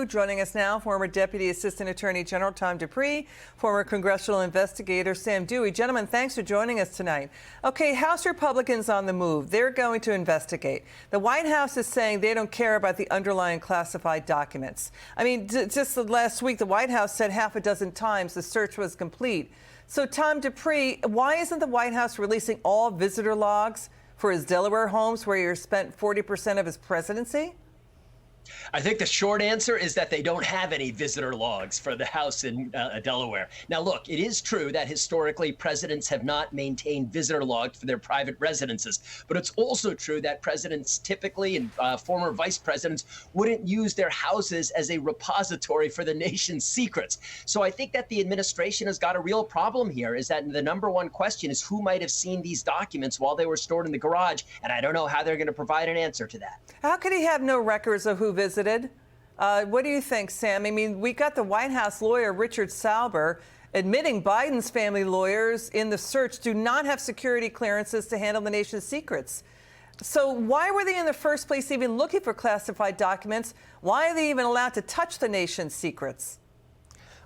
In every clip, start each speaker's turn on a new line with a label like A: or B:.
A: Joining us now, former Deputy Assistant Attorney General Tom Dupree, former congressional investigator Sam Dewey. Gentlemen, thanks for joining us tonight. Okay, House Republicans on the move. They're going to investigate. The White House is saying they don't care about the underlying classified documents. I mean, just last week, the White House said half a dozen times the search was complete. So, Tom Dupree, why isn't the White House releasing all visitor logs for his Delaware homes where he spent 40% of his presidency?
B: I think the short answer is that they don't have any visitor logs for the house in Delaware. Now, look, it is true that historically presidents have not maintained visitor logs for their private residences. But it's also true that presidents typically and former vice presidents wouldn't use their houses as a repository for the nation's secrets. So I think that the administration has got a real problem here, is that the number one question is who might have seen these documents while they were stored in the garage. And I don't know how they're going to provide an answer to that.
A: How could he have no records of who visited? What do you think, Sam? I mean, we got the White House lawyer, Richard Sauber, admitting Biden's family lawyers in the search do not have security clearances to handle the nation's secrets. So why were they in the first place even looking for classified documents? Why are they even allowed to touch the nation's secrets?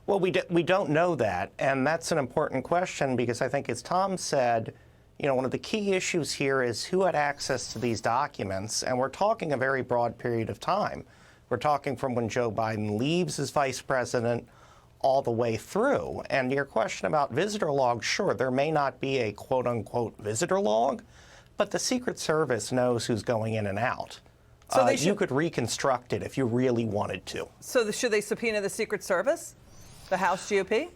C: Well, we don't know that. And that's an important question because I think, as Tom said, you know, one of the key issues here is who had access to these documents, and we're talking a very broad period of time. We're talking from when Joe Biden leaves as vice president all the way through. And your question about visitor logs, sure, there may not be a quote-unquote visitor log, but the Secret Service knows who's going in and out. So you could reconstruct it if you really wanted to. So
A: should they subpoena the Secret Service, the House GOP?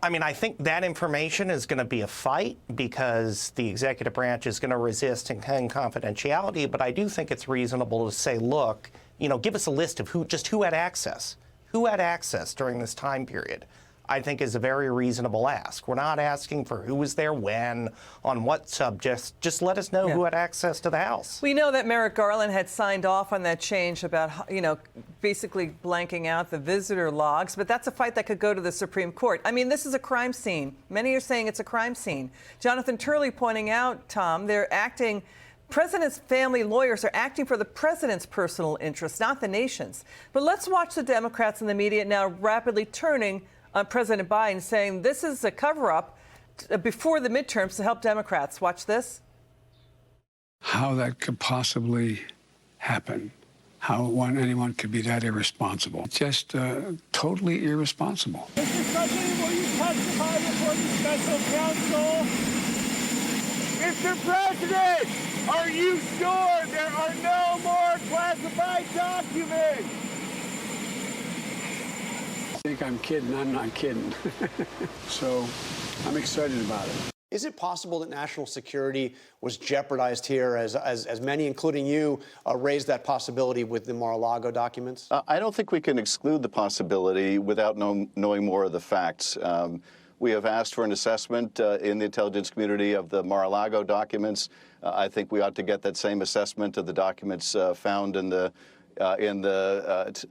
C: I mean, I think that information is going to be a fight because the executive branch is going to resist and claim confidentiality. But I do think it's reasonable to say, look, you know, give us a list of who had access. Who had access during this time period, I think is a very reasonable ask. We're not asking for who was there when, on what subjects. Just let us know who had access to the House.
A: We know that Merrick Garland had signed off on that change about, you know, basically blanking out the visitor logs, but that's a fight that could go to the Supreme Court. I mean, this is a crime scene. Many are saying it's a crime scene. Jonathan Turley pointing out, Tom, President's family lawyers are acting for the president's personal interests, not the nation's. But let's watch the Democrats and the media now rapidly turning on President Biden, saying this is a cover-up before the midterms to help Democrats. Watch this.
D: How that could possibly happen, how anyone could be that irresponsible. Just totally irresponsible.
E: Mr. President, will you testify before the special counsel? Mr. President, are you sure there are no more classified documents?
D: I think I'm kidding. I'm not kidding. So I'm excited about it.
F: Is it possible that national security was jeopardized here as many, including you, raised that possibility with the Mar-a-Lago documents?
G: I don't think we can exclude the possibility without knowing more of the facts. We have asked for an assessment in the intelligence community of the Mar-a-Lago documents. I think we ought to get that same assessment of the documents found in the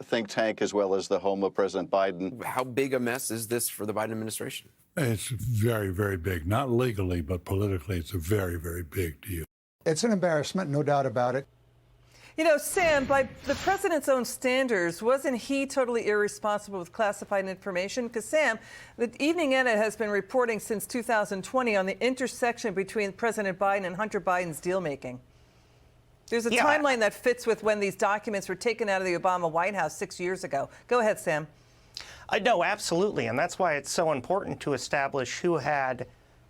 G: think tank as well as the home of President Biden.
H: How big a mess is this for the Biden administration?
I: It's very, very big. Not legally, but politically, it's a very, very big deal.
J: It's an embarrassment, no doubt about it.
A: You know, Sam, by the president's own standards, wasn't he totally irresponsible with classified information? Because, Sam, the Evening Edit has been reporting since 2020 on the intersection between President Biden and Hunter Biden's deal-making. There's a timeline that fits with when these documents were taken out of the Obama White House 6 years ago. Go ahead, Sam.
C: No, absolutely. And that's why it's so important to establish who had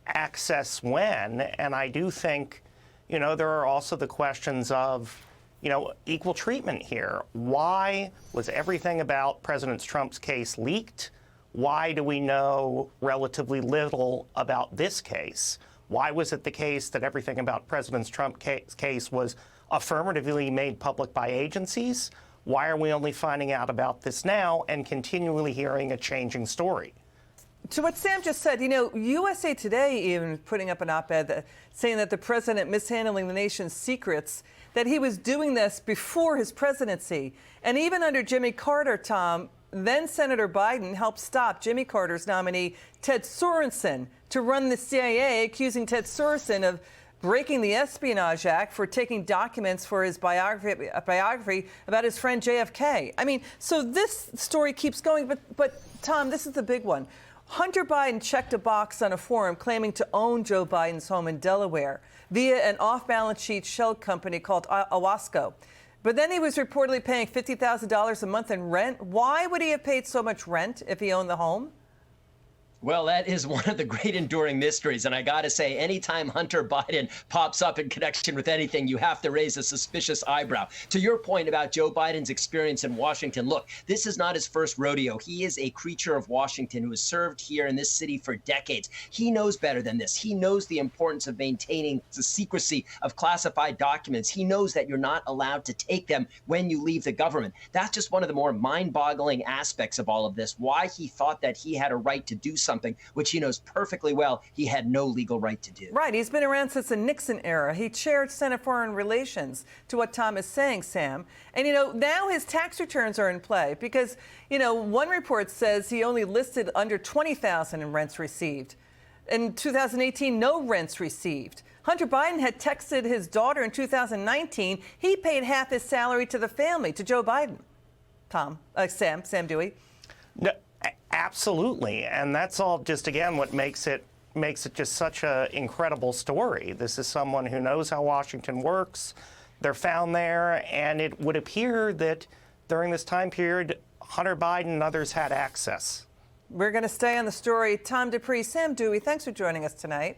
C: access when. And I do think, you know, there are also the questions of, you know, equal treatment here. Why was everything about President Trump's case leaked? Why do we know relatively little about this case? Why was it the case that everything about President Trump's case was affirmatively made public by agencies? Why are we only finding out about this now and continually hearing a changing story?
A: To what Sam just said, you know, USA Today even putting up an op-ed saying that the president mishandling the nation's secrets, that he was doing this before his presidency. And even under Jimmy Carter, Tom, then Senator Biden helped stop Jimmy Carter's nominee, Ted Sorensen, to run the CIA, accusing Ted Sorensen of breaking the Espionage Act for taking documents for his biography about his friend JFK. I mean, so this story keeps going, but Tom, this is the big one. Hunter Biden checked a box on a forum claiming to own Joe Biden's home in Delaware via an off-balance sheet shell company called Owasco. But then he was reportedly paying $50,000 a month in rent. Why would he have paid so much rent if he owned the home?
B: Well, that is one of the great enduring mysteries. And I got to say, anytime Hunter Biden pops up in connection with anything, you have to raise a suspicious eyebrow. To your point about Joe Biden's experience in Washington, look, this is not his first rodeo. He is a creature of Washington who has served here in this city for decades. He knows better than this. He knows the importance of maintaining the secrecy of classified documents. He knows that you're not allowed to take them when you leave the government. That's just one of the more mind-boggling aspects of all of this, why he thought that he had a right to do something which he knows perfectly well he had no legal right to do.
A: Right. He's been around since the Nixon era. He chaired Senate Foreign Relations, to what Tom is saying, Sam. And, now his tax returns are in play because, one report says he only listed under $20,000 in rents received. In 2018, no rents received. Hunter Biden had texted his daughter in 2019. He paid half his salary to the family, to Joe Biden. Sam Dewey.
C: No, absolutely, and that's all just, again, what makes it just such an incredible story. This is someone who knows how Washington works. They're found there, and it would appear that during this time period, Hunter Biden and others had access.
A: We're going to stay on the story. Tom Dupree, Sam Dewey, thanks for joining us tonight.